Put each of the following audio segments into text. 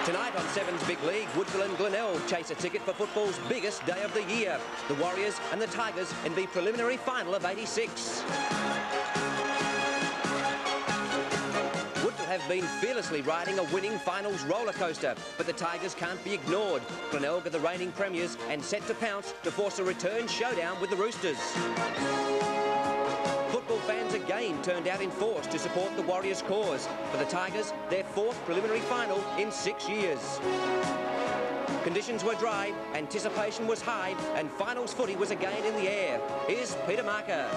Tonight on Seven's Big League, Woodville and Glenelg chase a ticket for football's biggest day of the year. The Warriors and the Tigers in the preliminary final of '86. Woodville have been fearlessly riding a winning finals roller coaster, but the Tigers can't be ignored. Glenelg are the reigning premiers and set to pounce to force a return showdown with the Roosters. Football fans again turned out in force to support the Warriors' cause. For the Tigers, their fourth preliminary final in 6 years. Conditions were dry, anticipation was high, and finals footy was again in the air. Here's Peter Marker.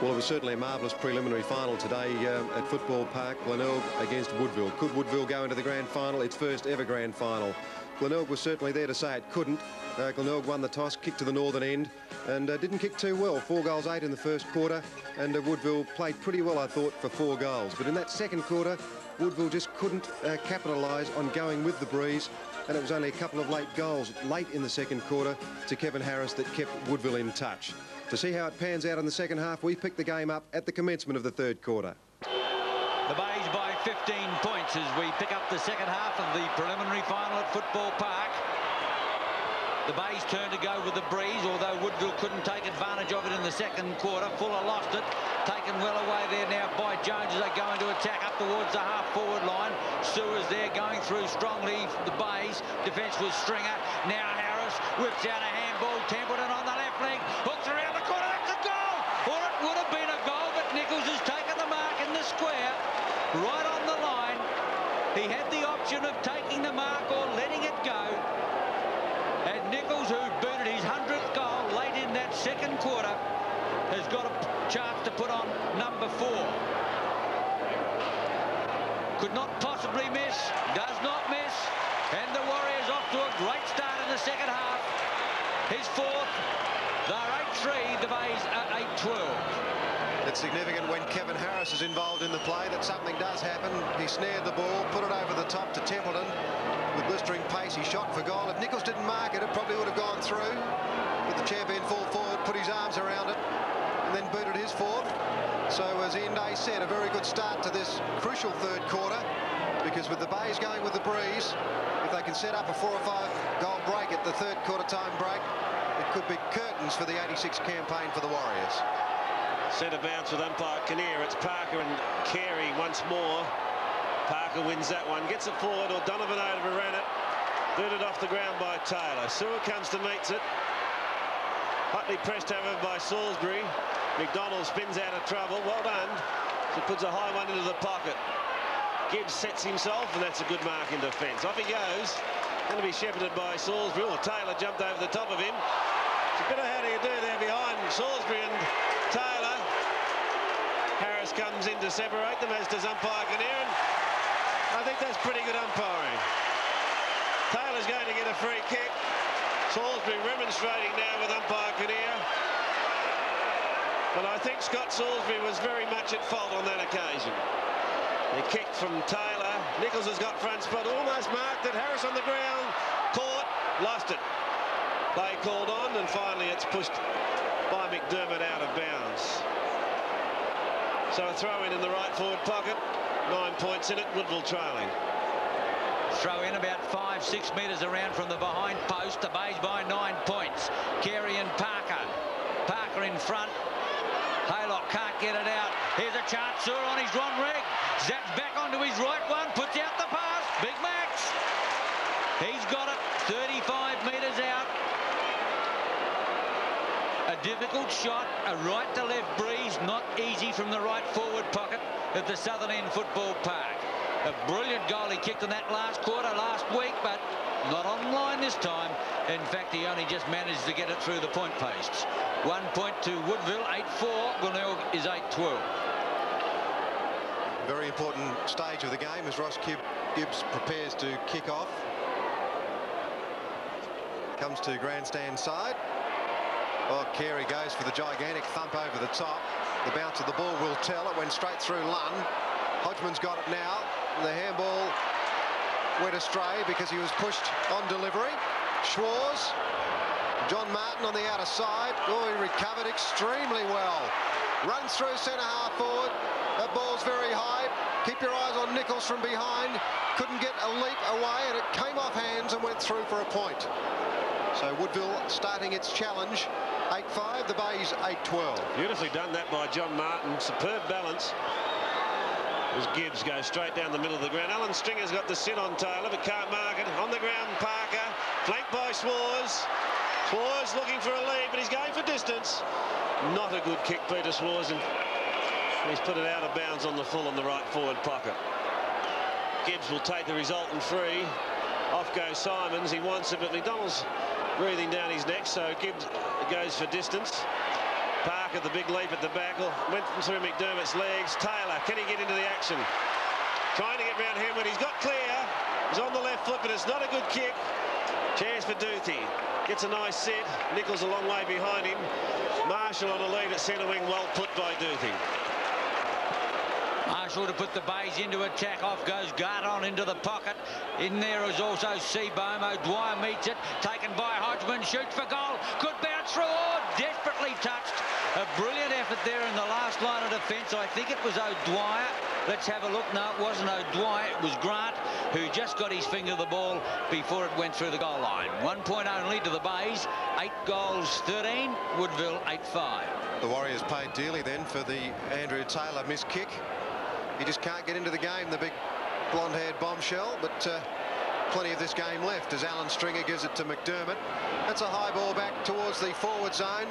Well, it was certainly a marvellous preliminary final today at Football Park. Glenelg against Woodville. Could Woodville go into the grand final? Its first ever grand final. Glenelg was certainly there to say it couldn't. Glenelg won the toss, kicked to the northern end, and didn't kick too well. 4 goals, 8 in the first quarter, and Woodville played pretty well, I thought, for 4 goals. But in that second quarter, Woodville just couldn't capitalise on going with the breeze, and it was only a couple of late goals late in the second quarter to Kevin Harris that kept Woodville in touch. To see how it pans out in the second half, we picked the game up at the commencement of the third quarter. The Bays by 15 points as we pick up the second half of the preliminary final at Football Park. The Bays turned to go with the breeze, although Woodville couldn't take advantage of it in the second quarter. Fuller lost it, taken well away there now by Jones as they go into attack up towards the half-forward line. Sewer's there going through strongly. The Bays defence was Stringer. Now Harris whips out a handball. Templeton on the left leg, hooks around the corner. That's a goal! Or it would have been a goal, but Nichols has taken the mark in the square, right on the line. He had the option of taking the mark or letting it go. And Nichols, who booted his 100th goal late in that second quarter, has got a chance to put on number 4. Could not possibly miss, does not miss, and the Warriors off to a great start in the second half. His 4th, they're 8-3, the Bays are 8-12. It's significant when Kevin Harris is involved in the play that something does happen. He snared the ball, put it over the top to Templeton. With blistering pace, he shot for goal. If Nichols didn't mark it, it probably would have gone through. But the champion full forward put his arms around it and then booted his 4th. So as Ian Day said, a very good start to this crucial third quarter, because with the Bays going with the breeze, if they can set up a 4 or 5 goal break at the third quarter time break, it could be curtains for the '86 campaign for the Warriors. Centre bounce with umpire Kinnear. It's Parker and Carey once more. Parker wins that one, gets it forward, or Donovan overran it. Booted off the ground by Taylor. Sewer comes to meets it. Hotly pressed over by Salisbury. McDonald spins out of trouble. Well done. He puts a high one into the pocket. Gibbs sets himself, and that's a good mark in defence. Off he goes. Going to be shepherded by Salisbury. Well, Taylor jumped over the top of him. It's a bit of how do you do there behind Salisbury and Taylor. Harris comes in to separate them, as does umpire Kinnear, and I think that's pretty good umpiring. Taylor's going to get a free kick. Salisbury remonstrating now with umpire Kinnear. But I think Scott Salisbury was very much at fault on that occasion. He kicked from Taylor. Nichols has got front spot, almost marked it. Harris on the ground, caught, lost it. Play called on, and finally it's pushed by McDermott out of bounds. So a throw in the right forward pocket. 9 points in it, Woodville trailing. Throw in about 5-6 metres around from the behind post. The Bays by 9 points. Carey and Parker. Parker in front. Haylock can't get it out. Here's a chance. Sewer on his wrong leg. Zaps back onto his right one. Puts out the pass. Big Max. He's got it. 35 metres out. A difficult shot. A right to left breeze. Not easy from the right forward pocket at the Southern End Football Park. A brilliant goal he kicked in that last quarter last week, but not online this time. In fact, he only just managed to get it through the point posts. 1 point to Woodville, 8-4. Glenelg is 8-12. Very important stage of the game as Ross Gibbs prepares to kick off. Comes to grandstand side. Oh, Carey goes for the gigantic thump over the top. The bounce of the ball will tell. It went straight through Lunn. Hodgman's got it now. The handball went astray because he was pushed on delivery. Schwarz, John Martin on the outer side. Oh, he recovered extremely well. runs through centre half forward. That ball's very high. Keep your eyes on Nichols from behind. Couldn't get a leap away, and it came off hands and went through for a point. So Woodville starting its challenge 8-5, the Bays 8-12. Beautifully done that by John Martin. Superb balance. As Gibbs goes straight down the middle of the ground. Alan Stringer's got the sit on Taylor, but can't mark it. On the ground, Parker, flanked by Schwarz. Schwarz looking for a lead, but he's going for distance. Not a good kick, Peter Schwarz, and he's put it out of bounds on the full on the right forward pocket. Gibbs will take the resultant free. Off goes Simons. He wants it, but McDonald's breathing down his neck, so Gibbs goes for distance. Parker, the big leap at the back, went through McDermott's legs. Taylor, can he get into the action? Trying to get round Henwood. He's got clear. He's on the left foot, but it's not a good kick. Chance for Duthie. Gets a nice set. Nichols a long way behind him. Marshall on a lead at centre wing. Well put by Duthie. Marshall to put the Bays into attack. Off goes Gardon into the pocket. In there is also Seabohm. O'Dwyer meets it. Taken by Hodgman. Shoots for goal. Could bounce through. Oh, desperately touched. A brilliant effort there in the last line of defence. I think it was O'Dwyer. Let's have a look. No, it wasn't O'Dwyer. It was Grant who just got his finger to the ball before it went through the goal line. 1 point only to the Bays. 8 goals, 13. Woodville 8-5. The Warriors paid dearly then for the Andrew Taylor missed kick. He just can't get into the game, the big blonde-haired bombshell, but plenty of this game left as Alan Stringer gives it to McDermott. That's a high ball back towards the forward zone.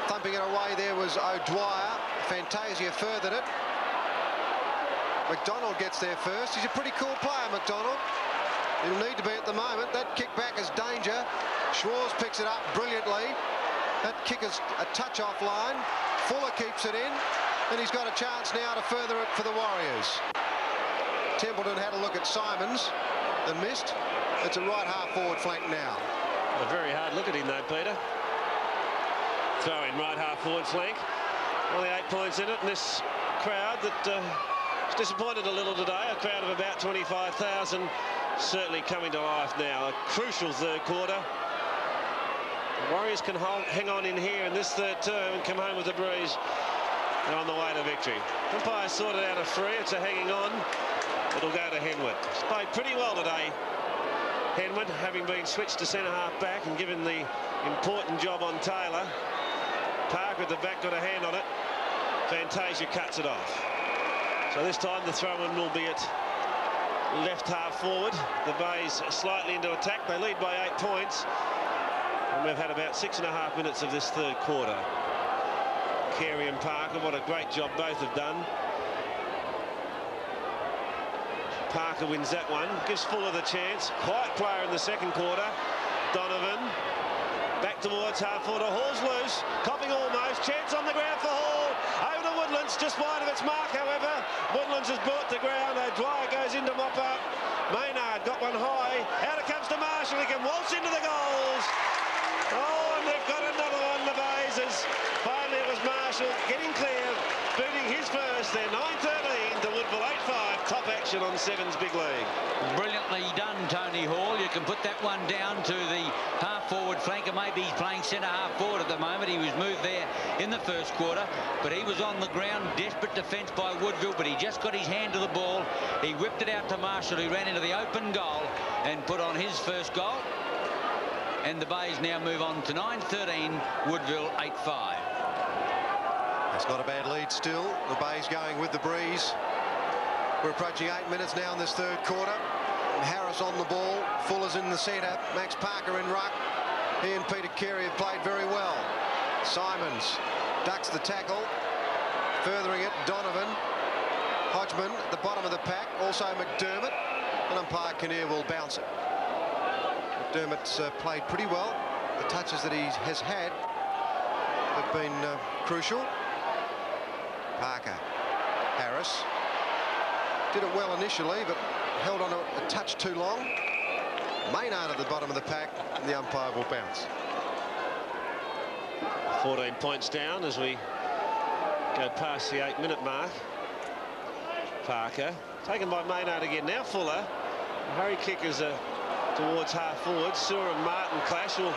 Thumping it away there was O'Dwyer. Fantasia furthered it. McDonald gets there first. He's a pretty cool player, McDonald. He'll need to be at the moment. That kick back is danger. Schwarz picks it up brilliantly. That kick is a touch offline. Fuller keeps it in. And he's got a chance now to further it for the Warriors. Templeton had a look at Simons and missed. It's a right half forward flank now. A very hard look at him though, Peter. Throw in right half forward flank. Only 8 points in it, and this crowd that is disappointed a little today, a crowd of about 25,000, certainly coming to life now. A crucial third quarter. The Warriors can hang on in here in this third term and come home with a breeze. They're on the way to victory. Umpire sorted out a free. It's a hanging on. It'll go to Henwood. He's played pretty well today. Henwood, having been switched to centre half back and given the important job on Taylor. Parker at the back got a hand on it. Fantasia cuts it off. So this time the throw-in will be at left half forward. The Bays slightly into attack. They lead by 8 points. And we've had about 6.5 minutes of this third quarter. Carey and Parker, what a great job both have done. Parker wins that one, gives Fuller the chance. Quiet player in the second quarter. Donovan back towards half forward. Hall's loose, copping almost. Chance on the ground for Hall. Over to Woodlands, just wide of its mark, however. Woodlands has brought the ground. O'Dwyer goes into mop up. Maynard got one high. Out it comes to Marshall. He can waltz into the goals. Oh, and they've got another one, the Bays, as finally it was Marshall getting clear, booting his first. They're 9-13 to Woodville 8-5. Top action on Sevens Big League. Brilliantly done, Tony Hall. You can put that one down to the half-forward flanker. Maybe he's playing centre-half forward at the moment. He was moved there in the first quarter, but he was on the ground. Desperate defence by Woodville, but he just got his hand to the ball. He whipped it out to Marshall, who ran into the open goal and put on his first goal. And the Bays now move on to 9-13, Woodville 8-5. It's not a bad lead still. The Bays going with the breeze. We're approaching 8 minutes now in this third quarter. Harris on the ball. Fuller's in the centre. Max Parker in ruck. He and Peter Carey have played very well. Simons ducks the tackle. Furthering it, Donovan. Hodgman at the bottom of the pack. Also McDermott. And umpire Kinnear will bounce it. McDermott's played pretty well. The touches that he has had have been crucial. Parker. Harris. Did it well initially, but held on a touch too long. Maynard at the bottom of the pack, and the umpire will bounce. 14 points down as we go past the 8-minute mark. Parker taken by Maynard again. Now Fuller. The hurry kick is towards half forward. Sewer and Martin clash. Will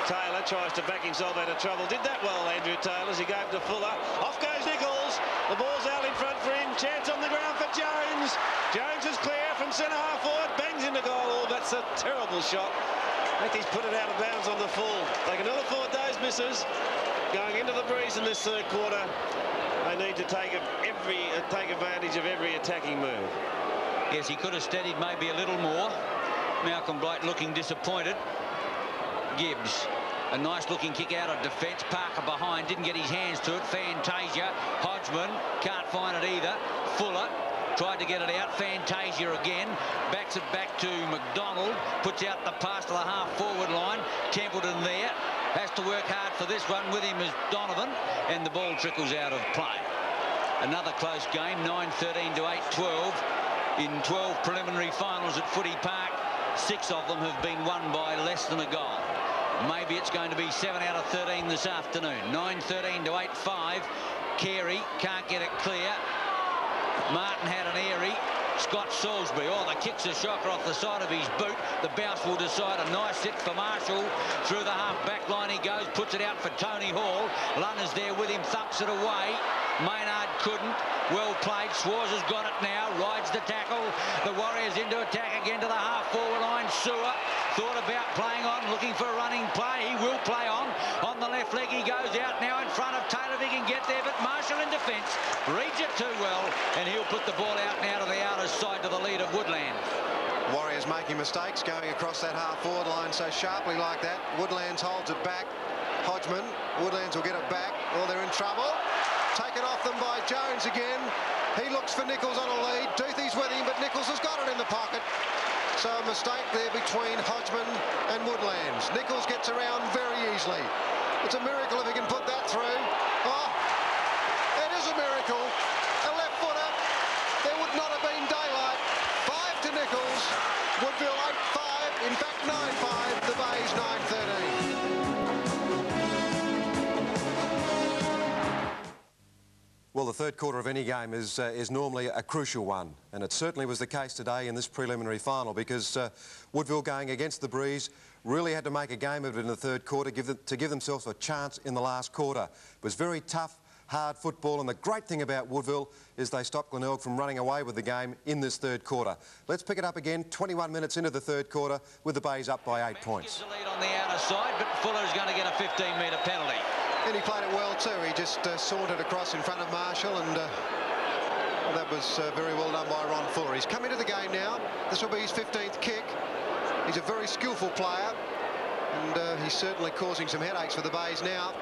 Taylor tries to back himself out of trouble. Did that well, Andrew Taylor, as he gave to Fuller. Off goes Nichols. The ball's out in front for him. Chance on the ground for Jones. Jones is clear from centre half forward. Bangs into goal. Oh, that's a terrible shot. I think he's put it out of bounds on the full. They can ill afford those misses. Going into the breeze in this third quarter, they need to take advantage of every attacking move. Yes, he could have steadied maybe a little more. Malcolm Blight looking disappointed. Gibbs, a nice looking kick out of defence. Parker behind, didn't get his hands to it. Fantasia, Hodgman, can't find it either. Fuller tried to get it out. Fantasia again, backs it back to McDonald, puts out the pass to the half forward line. Templeton there, has to work hard for this one. With him is Donovan, and the ball trickles out of play. Another close game, 9-13 to 8-12. In 12 preliminary finals at Footy Park, 6 of them have been won by less than a goal. Maybe it's going to be 7 out of 13 this afternoon. 9-13 to 8-5. Carey can't get it clear. Martin had an airy. Scott Salisbury, oh, the kick's a shocker off the side of his boot. The bounce will decide. A nice hit for Marshall. Through the half-back line he goes, puts it out for Tony Hall. Lunner's there with him, thumps it away. Maynard couldn't. Well played. Swars has got it now. Rides the tackle. The Warriors into attack again to the half-forward line. Sewer thought about playing on, looking for a running play. He will play on. On the left leg he goes out now in front of Taylor if he can get there, but Marshall in defence. Reads it too well, and he'll put the ball out now to the outer side to the lead of Woodland. Warriors making mistakes going across that half-forward line so sharply like that. Woodlands holds it back. Hodgman, Woodlands will get it back. Oh, they're in trouble. Taken off them by Jones again. He looks for Nichols on a lead. Duthie's with him, but Nichols has got it in the pocket. So a mistake there between Hodgman and Woodlands. Nichols gets around very easily. It's a miracle if he can put that through. Oh, it is a miracle. A left footer. There would not have been daylight. 5 to Nichols. Woodville 8-5. In fact, 9-5. The Bays 9-13. Well, the third quarter of any game is normally a crucial one, and it certainly was the case today in this preliminary final, because Woodville, going against the breeze, really had to make a game of it in the third quarter to give themselves a chance in the last quarter. It was very tough, hard football, and the great thing about Woodville is they stopped Glenelg from running away with the game in this third quarter. Let's pick it up again, 21 minutes into the third quarter, with the Bays up by 8 points. Gives the lead on the outer side, but Fuller's going to get a 15-metre penalty. And he played it well too. He just sauntered across in front of Marshall, and that was very well done by Ron Fuller. He's come into the game now. This will be his 15th kick. He's a very skillful player, and he's certainly causing some headaches for the Bays now.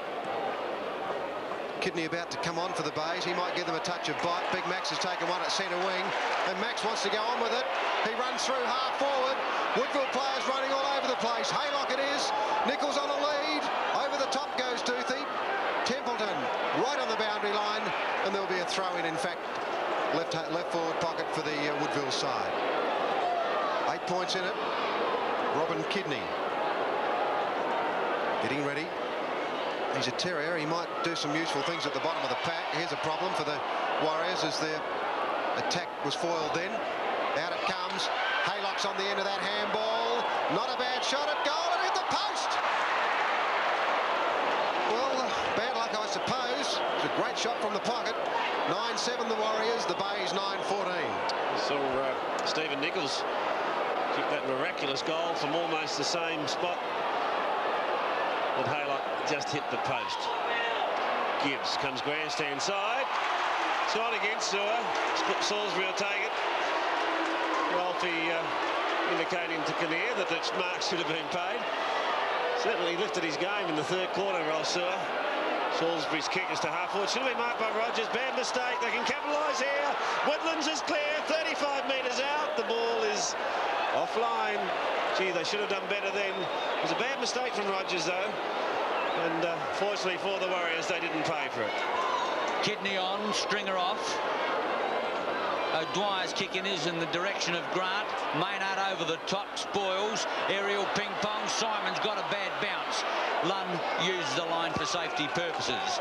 Kidney about to come on for the Bays. He might give them a touch of bite. Big Max has taken one at centre wing, and Max wants to go on with it. He runs through half forward. Woodville players running all over the place. Haylock it is. Nichols on a lead. Over the top goes Duthie. Templeton right on the boundary line, and there'll be a throw-in, in fact, left forward pocket for the Woodville side. 8 points in it. Robin Kidney getting ready. He's a terrier. He might do some useful things at the bottom of the pack. Here's a problem for the Warriors as their attack was foiled then. Out it comes. Haylock's on the end of that handball. Not a bad shot at goal, and hit the post. Well, bad luck, I suppose. It's a great shot from the pocket. 9-7 the Warriors, the Bays 9-14. Saw Stephen Nichols kick that miraculous goal from almost the same spot that Haylock just hit the post. Gibbs comes grandstand side. Shot against Sewer. Salisbury will take it. Rolfie indicating to Kinnear that the marks should have been paid. Certainly lifted his game in the third quarter, Rolf Sewer. Salisbury's kick is to half forward. Should have been marked by Rogers. Bad mistake. They can capitalise here. Woodlands is clear. 35 metres out. The ball is offline. Gee, they should have done better then. It was a bad mistake from Rogers, though. And fortunately for the Warriors, they didn't pay for it. Kidney on, Stringer off. O'Dwyer's kicking is in the direction of Grant. Maynard over the top, spoils. Aerial ping-pong. Simon's got a bad bounce. Lunn used the line for safety purposes.